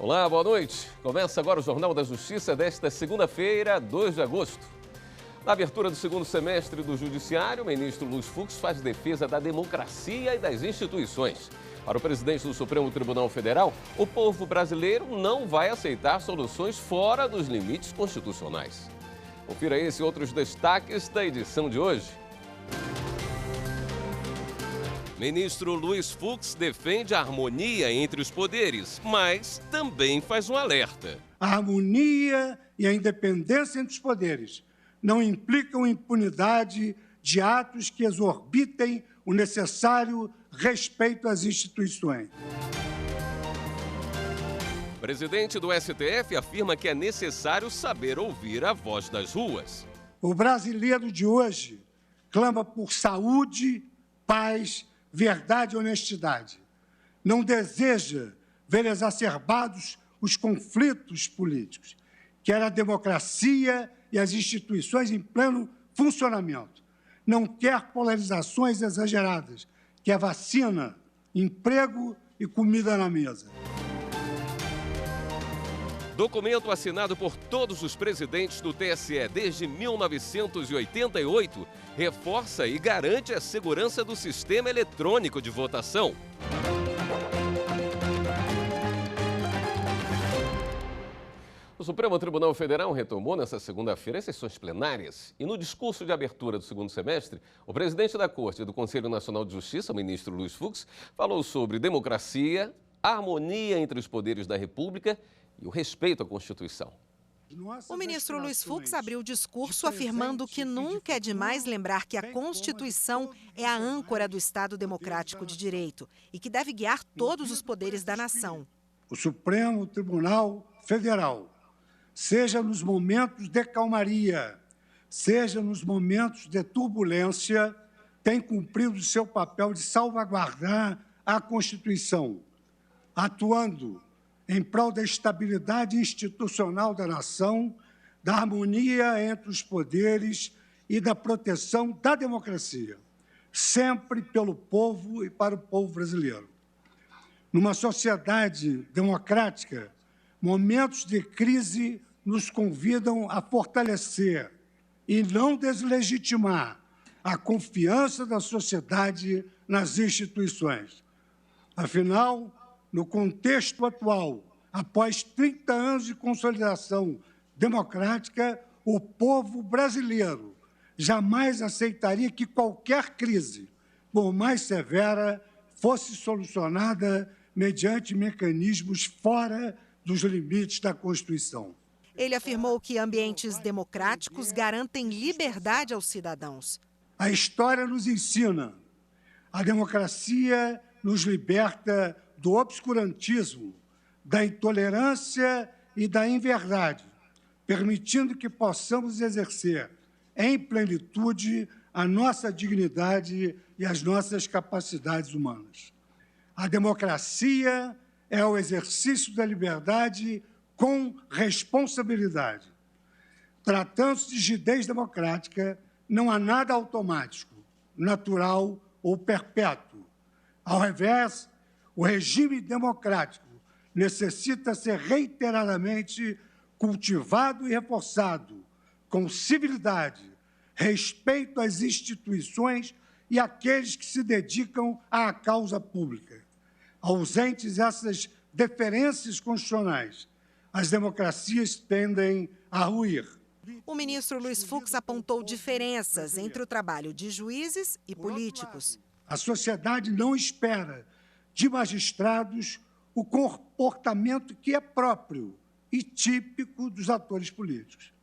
Olá, boa noite. Começa agora o Jornal da Justiça desta segunda-feira, 2 de agosto. Na abertura do segundo semestre do Judiciário, o ministro Luiz Fux faz defesa da democracia e das instituições. Para o presidente do Supremo Tribunal Federal, o povo brasileiro não vai aceitar soluções fora dos limites constitucionais. Confira esse e outros destaques da edição de hoje. Ministro Luiz Fux defende a harmonia entre os poderes, mas também faz um alerta. A harmonia e a independência entre os poderes não implicam impunidade de atos que exorbitem o necessário respeito às instituições. O presidente do STF afirma que é necessário saber ouvir a voz das ruas. O brasileiro de hoje clama por saúde, paz, verdade e honestidade. Não deseja ver exacerbados os conflitos políticos. Quer a democracia e as instituições em pleno funcionamento. Não quer polarizações exageradas. Quer vacina, emprego e comida na mesa. Documento assinado por todos os presidentes do TSE desde 1988 reforça e garante a segurança do sistema eletrônico de votação. O Supremo Tribunal Federal retomou nesta segunda-feira as sessões plenárias e no discurso de abertura do segundo semestre, o presidente da Corte e do Conselho Nacional de Justiça, o ministro Luiz Fux, falou sobre democracia, harmonia entre os poderes da República e o respeito à Constituição. O ministro Luiz Fux abriu o discurso afirmando que nunca é demais lembrar que a Constituição é a âncora do Estado democrático de direito e que deve guiar todos os poderes da nação. O Supremo Tribunal Federal, seja nos momentos de calmaria, seja nos momentos de turbulência, tem cumprido seu papel de salvaguardar a Constituição, atuando em prol da estabilidade institucional da nação, da harmonia entre os poderes e da proteção da democracia, sempre pelo povo e para o povo brasileiro. Numa sociedade democrática, momentos de crise nos convidam a fortalecer e não deslegitimar a confiança da sociedade nas instituições. Afinal, no contexto atual, após 30 anos de consolidação democrática, o povo brasileiro jamais aceitaria que qualquer crise, por mais severa, fosse solucionada mediante mecanismos fora dos limites da Constituição. Ele afirmou que ambientes democráticos garantem liberdade aos cidadãos. A história nos ensina. A democracia nos liberta do obscurantismo, da intolerância e da inverdade, permitindo que possamos exercer em plenitude a nossa dignidade e as nossas capacidades humanas. A democracia é o exercício da liberdade com responsabilidade. Tratando-se de rigidez democrática, não há nada automático, natural ou perpétuo. Ao revés, o regime democrático necessita ser reiteradamente cultivado e reforçado, com civilidade, respeito às instituições e àqueles que se dedicam à causa pública. Ausentes essas deferências constitucionais, as democracias tendem a ruir. O ministro Luiz Fux apontou diferenças entre o trabalho de juízes e políticos. A sociedade não espera de magistrados o comportamento que é próprio e típico dos atores políticos.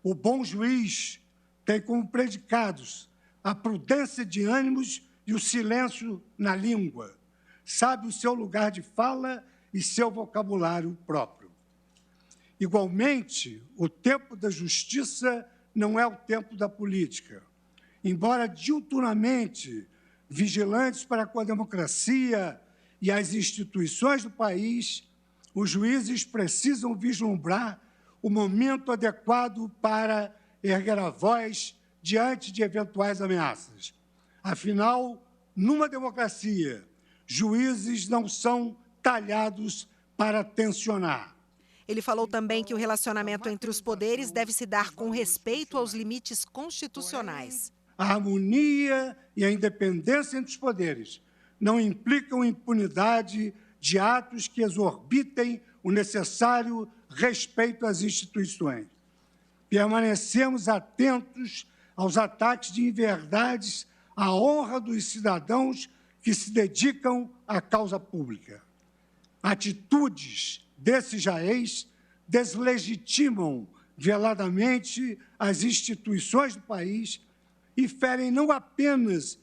O bom juiz tem como predicados a prudência de ânimos e o silêncio na língua. Sabe o seu lugar de fala e seu vocabulário próprio. Igualmente, o tempo da justiça não é o tempo da política. Embora diuturnamente vigilantes para com a democracia e as instituições do país, os juízes precisam vislumbrar o momento adequado para erguer a voz diante de eventuais ameaças. Afinal, numa democracia, juízes não são talhados para tensionar. Ele falou também que o relacionamento entre os poderes deve se dar com respeito aos limites constitucionais. A harmonia e a independência entre os poderes não implicam impunidade de atos que exorbitem o necessário respeito às instituições. Permanecemos atentos aos ataques de inverdades à honra dos cidadãos que se dedicam à causa pública. Atitudes desses jaez deslegitimam veladamente as instituições do país e ferem não apenas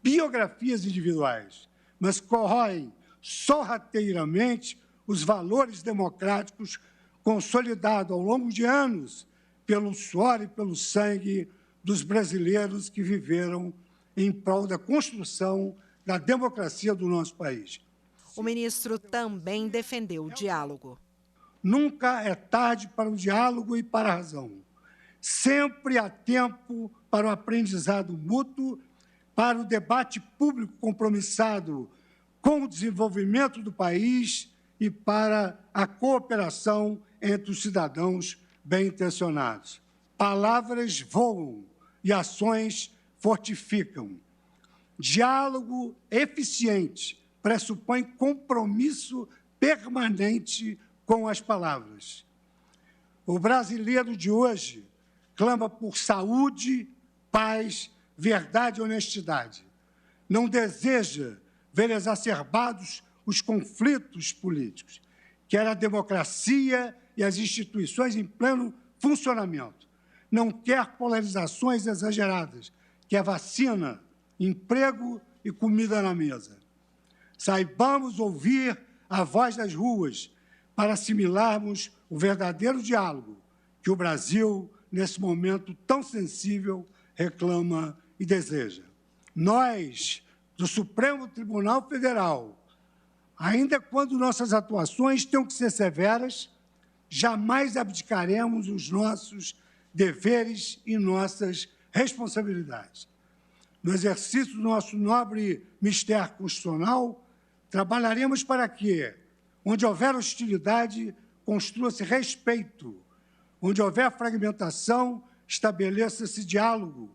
biografias individuais, mas corroem sorrateiramente os valores democráticos consolidados ao longo de anos pelo suor e pelo sangue dos brasileiros que viveram em prol da construção da democracia do nosso país. O ministro também defendeu o diálogo. Nunca é tarde para o diálogo e para a razão. Sempre há tempo para o aprendizado mútuo, para o debate público compromissado com o desenvolvimento do país e para a cooperação entre os cidadãos bem-intencionados. Palavras voam e ações fortificam. Diálogo eficiente pressupõe compromisso permanente com as palavras. O brasileiro de hoje clama por saúde, paz, verdade e honestidade. Não deseja ver exacerbados os conflitos políticos. Quer a democracia e as instituições em pleno funcionamento. Não quer polarizações exageradas. Quer vacina, emprego e comida na mesa. Saibamos ouvir a voz das ruas para assimilarmos o verdadeiro diálogo que o Brasil, nesse momento tão sensível, reclama e deseja. Nós, do Supremo Tribunal Federal, ainda quando nossas atuações tenham que ser severas, jamais abdicaremos os nossos deveres e nossas responsabilidades. No exercício do nosso nobre mistério constitucional, trabalharemos para que, onde houver hostilidade, construa-se respeito, onde houver fragmentação, estabeleça-se diálogo,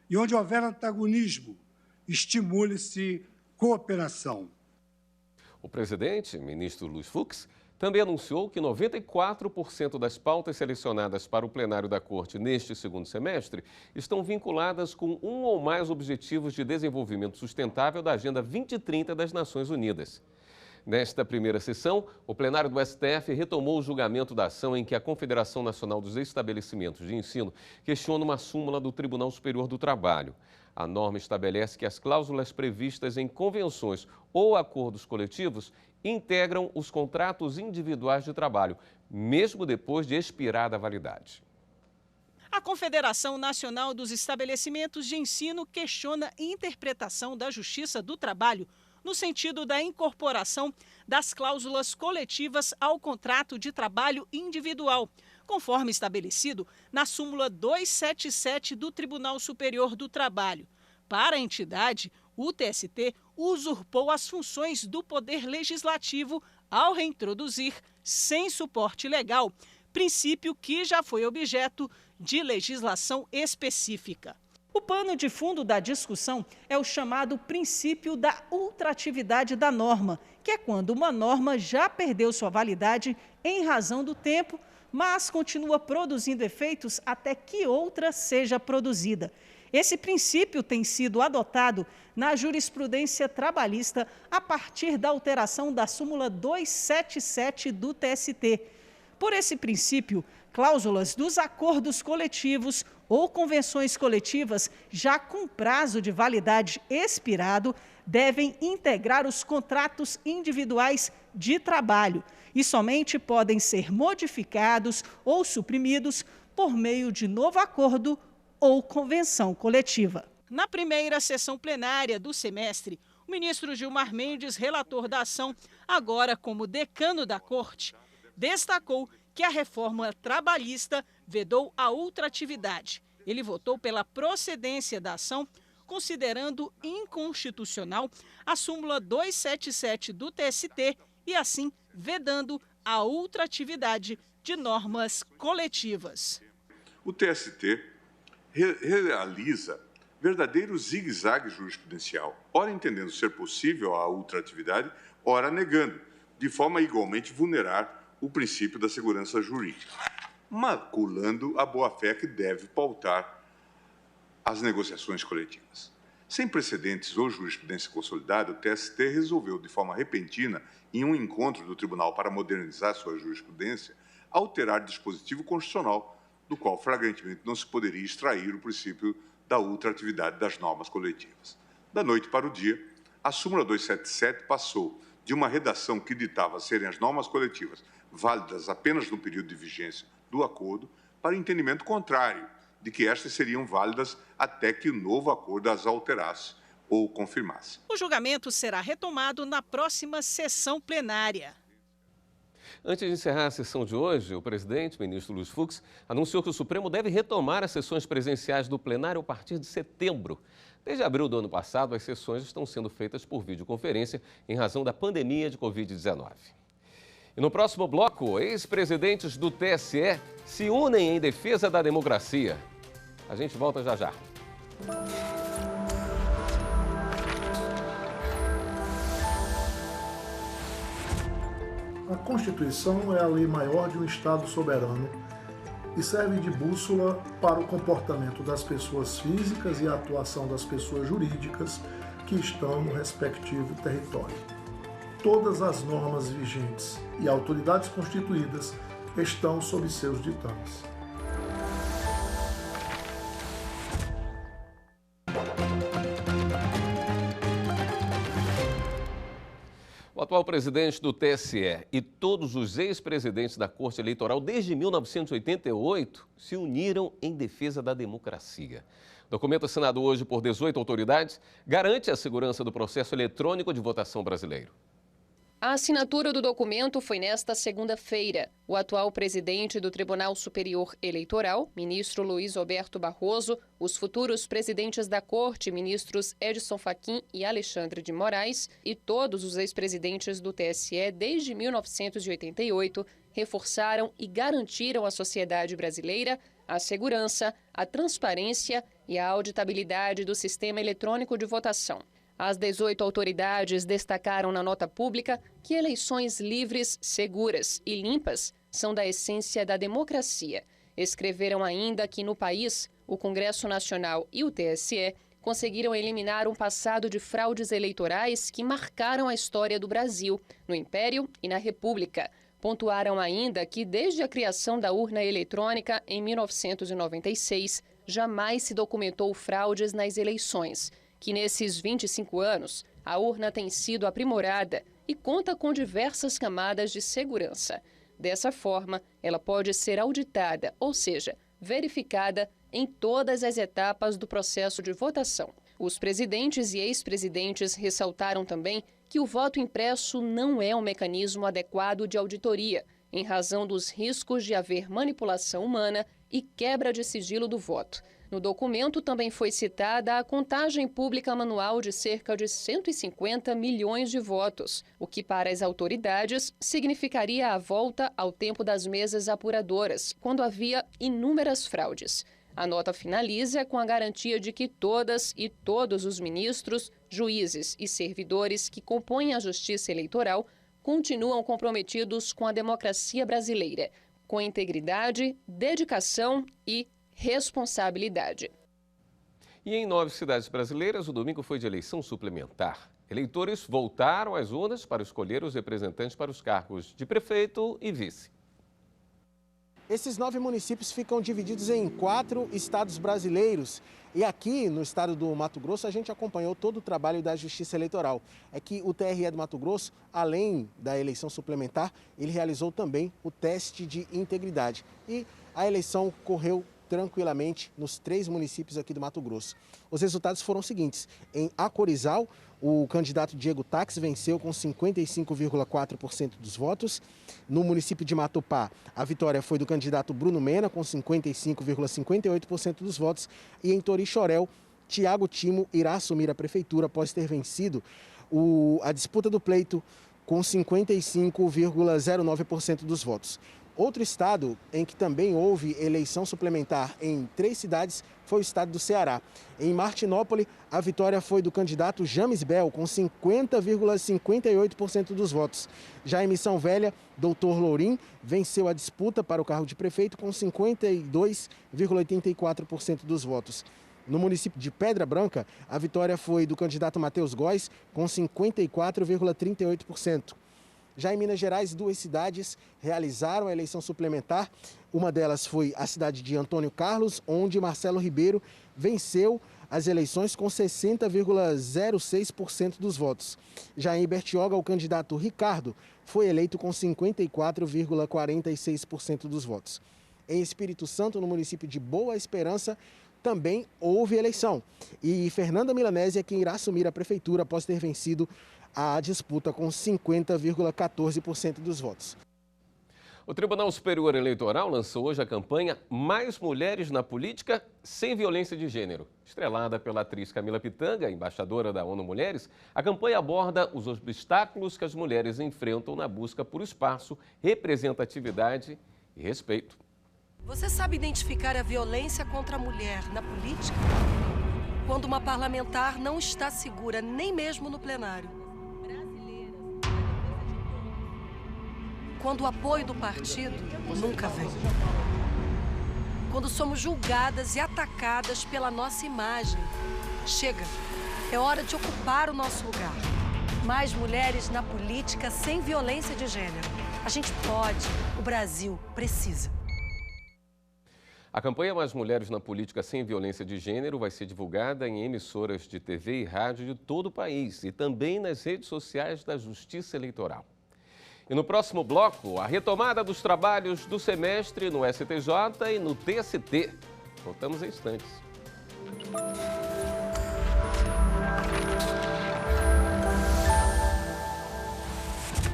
e onde houver antagonismo, estimule-se cooperação. O presidente, ministro Luiz Fux, também anunciou que 94% das pautas selecionadas para o plenário da Corte neste segundo semestre estão vinculadas com um ou mais objetivos de desenvolvimento sustentável da Agenda 2030 das Nações Unidas. Nesta primeira sessão, o plenário do STF retomou o julgamento da ação em que a Confederação Nacional dos Estabelecimentos de Ensino questiona uma súmula do Tribunal Superior do Trabalho. A norma estabelece que as cláusulas previstas em convenções ou acordos coletivos integram os contratos individuais de trabalho, mesmo depois de expirada a validade. A Confederação Nacional dos Estabelecimentos de Ensino questiona a interpretação da Justiça do Trabalho no sentido da incorporação das cláusulas coletivas ao contrato de trabalho individual, conforme estabelecido na súmula 277 do Tribunal Superior do Trabalho. Para a entidade, o TST usurpou as funções do Poder Legislativo ao reintroduzir, sem suporte legal, princípio que já foi objeto de legislação específica. O pano de fundo da discussão é o chamado princípio da ultratividade da norma, que é quando uma norma já perdeu sua validade em razão do tempo, mas continua produzindo efeitos até que outra seja produzida. Esse princípio tem sido adotado na jurisprudência trabalhista a partir da alteração da súmula 277 do TST. Por esse princípio, cláusulas dos acordos coletivos ou convenções coletivas já com prazo de validade expirado devem integrar os contratos individuais de trabalho e somente podem ser modificados ou suprimidos por meio de novo acordo ou convenção coletiva. Na primeira sessão plenária do semestre, o ministro Gilmar Mendes, relator da ação, agora como decano da Corte, destacou que a reforma trabalhista vedou a ultratividade. Ele votou pela procedência da ação, considerando inconstitucional a súmula 277 do TST e, assim, vedando a ultratividade de normas coletivas. O TST realiza verdadeiro zigue-zague jurisprudencial, ora entendendo ser possível a ultratividade, ora negando, de forma a igualmente vulnerar o princípio da segurança jurídica, maculando a boa-fé que deve pautar as negociações coletivas. Sem precedentes ou jurisprudência consolidada, o TST resolveu, de forma repentina, em um encontro do Tribunal para modernizar sua jurisprudência, alterar dispositivo constitucional, do qual flagrantemente não se poderia extrair o princípio da ultratividade das normas coletivas. Da noite para o dia, a súmula 277 passou de uma redação que ditava serem as normas coletivas válidas apenas no período de vigência do acordo, para entendimento contrário, de que estas seriam válidas até que o novo acordo as alterasse ou confirmasse. O julgamento será retomado na próxima sessão plenária. Antes de encerrar a sessão de hoje, o presidente, ministro Luiz Fux, anunciou que o Supremo deve retomar as sessões presenciais do plenário a partir de setembro. Desde abril do ano passado, as sessões estão sendo feitas por videoconferência em razão da pandemia de Covid-19. E no próximo bloco, ex-presidentes do TSE se unem em defesa da democracia. A gente volta já já. A Constituição é a lei maior de um Estado soberano e serve de bússola para o comportamento das pessoas físicas e a atuação das pessoas jurídicas que estão no respectivo território. Todas as normas vigentes e autoridades constituídas estão sob seus ditames. O atual presidente do TSE e todos os ex-presidentes da Corte Eleitoral desde 1988 se uniram em defesa da democracia. O documento assinado hoje por 18 autoridades garante a segurança do processo eletrônico de votação brasileiro. A assinatura do documento foi nesta segunda-feira. O atual presidente do Tribunal Superior Eleitoral, ministro Luiz Roberto Barroso, os futuros presidentes da Corte, ministros Edson Fachin e Alexandre de Moraes, e todos os ex-presidentes do TSE desde 1988, reforçaram e garantiram à sociedade brasileira a segurança, a transparência e a auditabilidade do sistema eletrônico de votação. As 18 autoridades destacaram na nota pública que eleições livres, seguras e limpas são da essência da democracia. Escreveram ainda que no país, o Congresso Nacional e o TSE conseguiram eliminar um passado de fraudes eleitorais que marcaram a história do Brasil, no Império e na República. Pontuaram ainda que desde a criação da urna eletrônica em 1996, jamais se documentou fraudes nas eleições. Que nesses 25 anos, a urna tem sido aprimorada e conta com diversas camadas de segurança. Dessa forma, ela pode ser auditada, ou seja, verificada em todas as etapas do processo de votação. Os presidentes e ex-presidentes ressaltaram também que o voto impresso não é um mecanismo adequado de auditoria, em razão dos riscos de haver manipulação humana e quebra de sigilo do voto. No documento também foi citada a contagem pública manual de cerca de 150 milhões de votos, o que para as autoridades significaria a volta ao tempo das mesas apuradoras, quando havia inúmeras fraudes. A nota finaliza com a garantia de que todas e todos os ministros, juízes e servidores que compõem a Justiça Eleitoral continuam comprometidos com a democracia brasileira, com integridade, dedicação e responsabilidade. E em 9 cidades brasileiras, o domingo foi de eleição suplementar. Eleitores voltaram às urnas para escolher os representantes para os cargos de prefeito e vice. Esses 9 municípios ficam divididos em 4 estados brasileiros. E aqui no estado do Mato Grosso a gente acompanhou todo o trabalho da Justiça Eleitoral. É que o TRE do Mato Grosso, além da eleição suplementar, ele realizou também o teste de integridade. E a eleição correu tranquilamente nos 3 municípios aqui do Mato Grosso. Os resultados foram os seguintes: em Acorizal, o candidato Diego Tax venceu com 55,4% dos votos. No município de Matupá, a vitória foi do candidato Bruno Mena, com 55,58% dos votos. E em Torixoréu, Tiago Timo irá assumir a prefeitura após ter vencido a disputa do pleito com 55,09% dos votos. Outro estado em que também houve eleição suplementar em 3 cidades foi o estado do Ceará. Em Martinópole, a vitória foi do candidato James Bell, com 50,58% dos votos. Já em Missão Velha, Dr. Lourim venceu a disputa para o cargo de prefeito com 52,84% dos votos. No município de Pedra Branca, a vitória foi do candidato Matheus Góes, com 54,38%. Já em Minas Gerais, 2 cidades realizaram a eleição suplementar. Uma delas foi a cidade de Antônio Carlos, onde Marcelo Ribeiro venceu as eleições com 60,06% dos votos. Já em Bertioga, o candidato Ricardo foi eleito com 54,46% dos votos. Em Espírito Santo, no município de Boa Esperança, também houve eleição. E Fernanda Milanese é quem irá assumir a prefeitura após ter vencido a disputa com 50,14% dos votos. O Tribunal Superior Eleitoral lançou hoje a campanha Mais Mulheres na Política Sem Violência de Gênero. Estrelada pela atriz Camila Pitanga, embaixadora da ONU Mulheres, a campanha aborda os obstáculos que as mulheres enfrentam na busca por espaço, representatividade e respeito. Você sabe identificar a violência contra a mulher na política? Quando uma parlamentar não está segura nem mesmo no plenário. Quando o apoio do partido nunca vem. Quando somos julgadas e atacadas pela nossa imagem. Chega, é hora de ocupar o nosso lugar. Mais mulheres na política sem violência de gênero. A gente pode, o Brasil precisa. A campanha Mais Mulheres na Política Sem Violência de Gênero vai ser divulgada em emissoras de TV e rádio de todo o país e também nas redes sociais da Justiça Eleitoral. E no próximo bloco, a retomada dos trabalhos do semestre no STJ e no TST. Voltamos em instantes.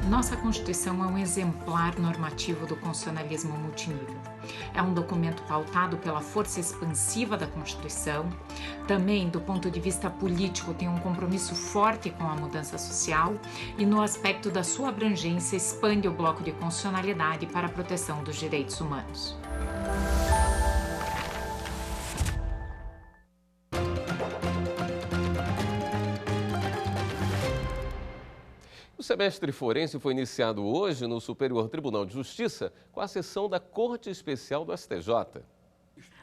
Nossa Constituição é um exemplar normativo do constitucionalismo multinível. É um documento pautado pela força expansiva da Constituição. Também, do ponto de vista político, tem um compromisso forte com a mudança social e, no aspecto da sua abrangência, expande o bloco de constitucionalidade para a proteção dos direitos humanos. O semestre forense foi iniciado hoje no Superior Tribunal de Justiça com a sessão da Corte Especial do STJ.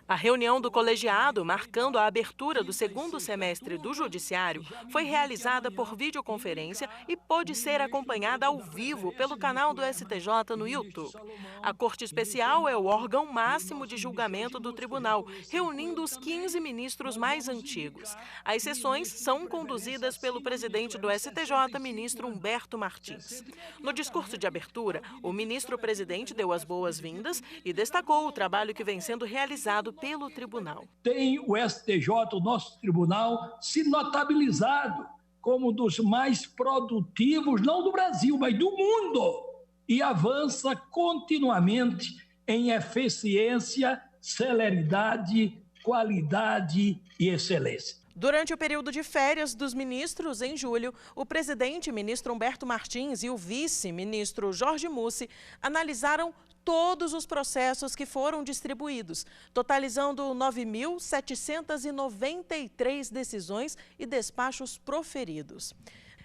A reunião do colegiado, marcando a abertura do segundo semestre do Judiciário, foi realizada por videoconferência e pôde ser acompanhada ao vivo pelo canal do STJ no YouTube. A Corte Especial é o órgão máximo de julgamento do tribunal, reunindo os 15 ministros mais antigos. As sessões são conduzidas pelo presidente do STJ, ministro Humberto Martins. No discurso de abertura, o ministro-presidente deu as boas-vindas e destacou o trabalho que vem sendo realizado pelo tribunal. Tem o STJ, o nosso tribunal, se notabilizado como um dos mais produtivos, não do Brasil, mas do mundo, e avança continuamente em eficiência, celeridade, qualidade e excelência. Durante o período de férias dos ministros, em julho, o presidente, ministro Humberto Martins, e o vice-ministro Jorge Mussi analisaram todos os processos que foram distribuídos, totalizando 9.793 decisões e despachos proferidos.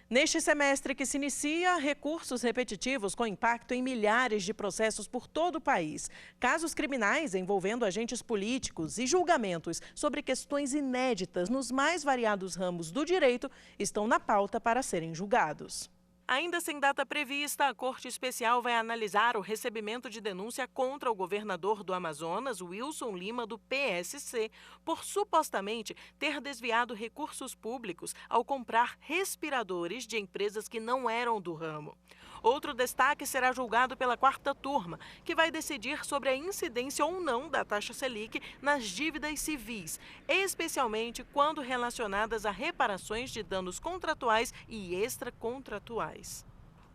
Neste semestre que se inicia, recursos repetitivos com impacto em milhares de processos por todo o país, casos criminais envolvendo agentes políticos e julgamentos sobre questões inéditas nos mais variados ramos do direito estão na pauta para serem julgados. Ainda sem data prevista, a Corte Especial vai analisar o recebimento de denúncia contra o governador do Amazonas, Wilson Lima, do PSC, por supostamente ter desviado recursos públicos ao comprar respiradores de empresas que não eram do ramo. Outro destaque será julgado pela 4ª turma, que vai decidir sobre a incidência ou não da taxa Selic nas dívidas civis, especialmente quando relacionadas a reparações de danos contratuais e extracontratuais.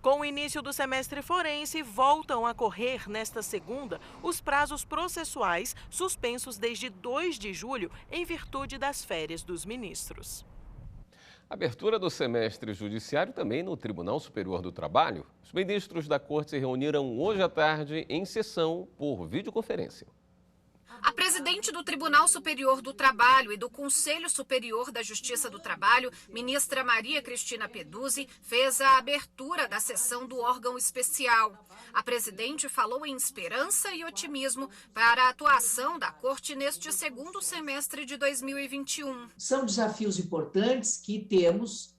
Com o início do semestre forense, voltam a correr nesta segunda os prazos processuais suspensos desde 2 de julho em virtude das férias dos ministros. Abertura do semestre judiciário também no Tribunal Superior do Trabalho. Os ministros da Corte se reuniram hoje à tarde em sessão por videoconferência. A presidente do Tribunal Superior do Trabalho e do Conselho Superior da Justiça do Trabalho, ministra Maria Cristina Peduzzi, fez a abertura da sessão do órgão especial. A presidente falou em esperança e otimismo para a atuação da Corte neste segundo semestre de 2021. São desafios importantes que temos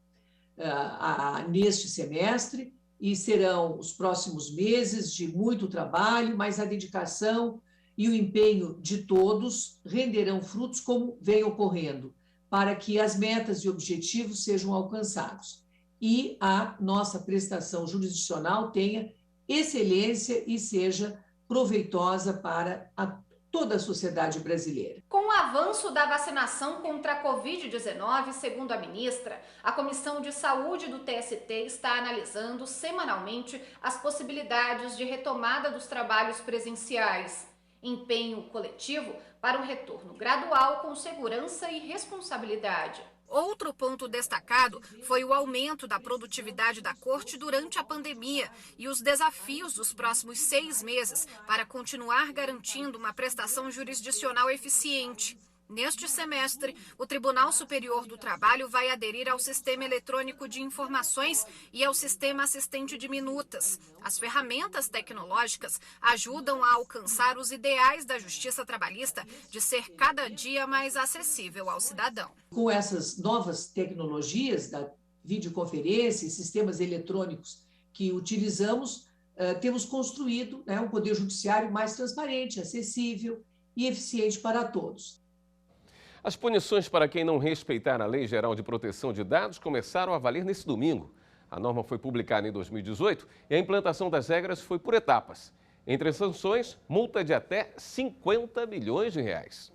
neste semestre e serão os próximos meses de muito trabalho, mas a dedicação e o empenho de todos renderão frutos como vem ocorrendo, para que as metas e objetivos sejam alcançados e a nossa prestação jurisdicional tenha excelência e seja proveitosa para toda a sociedade brasileira. Com o avanço da vacinação contra a Covid-19, segundo a ministra, a Comissão de Saúde do TST está analisando semanalmente as possibilidades de retomada dos trabalhos presenciais. Empenho coletivo para um retorno gradual com segurança e responsabilidade. Outro ponto destacado foi o aumento da produtividade da Corte durante a pandemia e os desafios dos próximos 6 meses para continuar garantindo uma prestação jurisdicional eficiente. Neste semestre, o Tribunal Superior do Trabalho vai aderir ao Sistema Eletrônico de Informações e ao Sistema Assistente de Minutas. As ferramentas tecnológicas ajudam a alcançar os ideais da justiça trabalhista de ser cada dia mais acessível ao cidadão. Com essas novas tecnologias da videoconferência e sistemas eletrônicos que utilizamos, temos construído um poder judiciário mais transparente, acessível e eficiente para todos. As punições para quem não respeitar a Lei Geral de Proteção de Dados começaram a valer nesse domingo. A norma foi publicada em 2018 e a implantação das regras foi por etapas. Entre as sanções, multa de até 50 milhões de reais.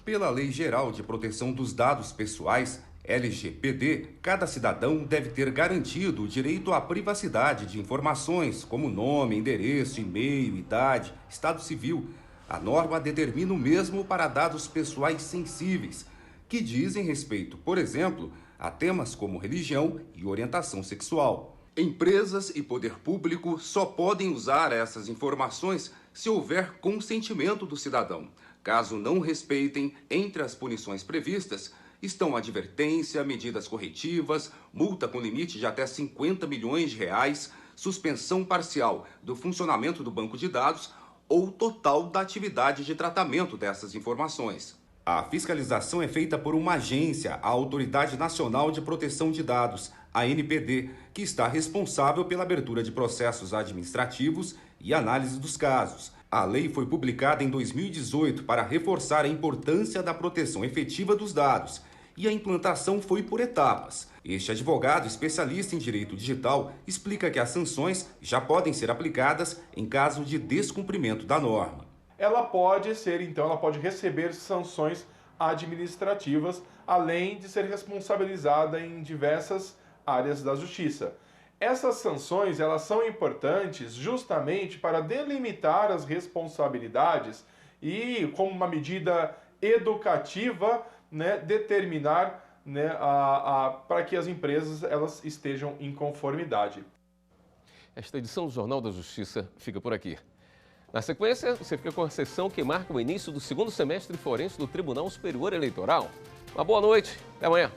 Pela Lei Geral de Proteção dos Dados Pessoais, LGPD, cada cidadão deve ter garantido o direito à privacidade de informações como nome, endereço, e-mail, idade, estado civil. A norma determina o mesmo para dados pessoais sensíveis, que dizem respeito, por exemplo, a temas como religião e orientação sexual. Empresas e poder público só podem usar essas informações se houver consentimento do cidadão. Caso não respeitem, entre as punições previstas estão advertência, medidas corretivas, multa com limite de até 50 milhões de reais, suspensão parcial do funcionamento do banco de dados ou total da atividade de tratamento dessas informações. A fiscalização é feita por uma agência, a Autoridade Nacional de Proteção de Dados, a ANPD, que está responsável pela abertura de processos administrativos e análise dos casos. A lei foi publicada em 2018 para reforçar a importância da proteção efetiva dos dados e a implantação foi por etapas. Este advogado especialista em direito digital explica que as sanções já podem ser aplicadas em caso de descumprimento da norma. Ela pode receber sanções administrativas, além de ser responsabilizada em diversas áreas da justiça. Essas sanções elas são importantes justamente para delimitar as responsabilidades e, como uma medida educativa, determinar para que as empresas elas estejam em conformidade. Esta edição do Jornal da Justiça fica por aqui. Na sequência, você fica com a sessão que marca o início do segundo semestre forense do Tribunal Superior Eleitoral. Uma boa noite, até amanhã.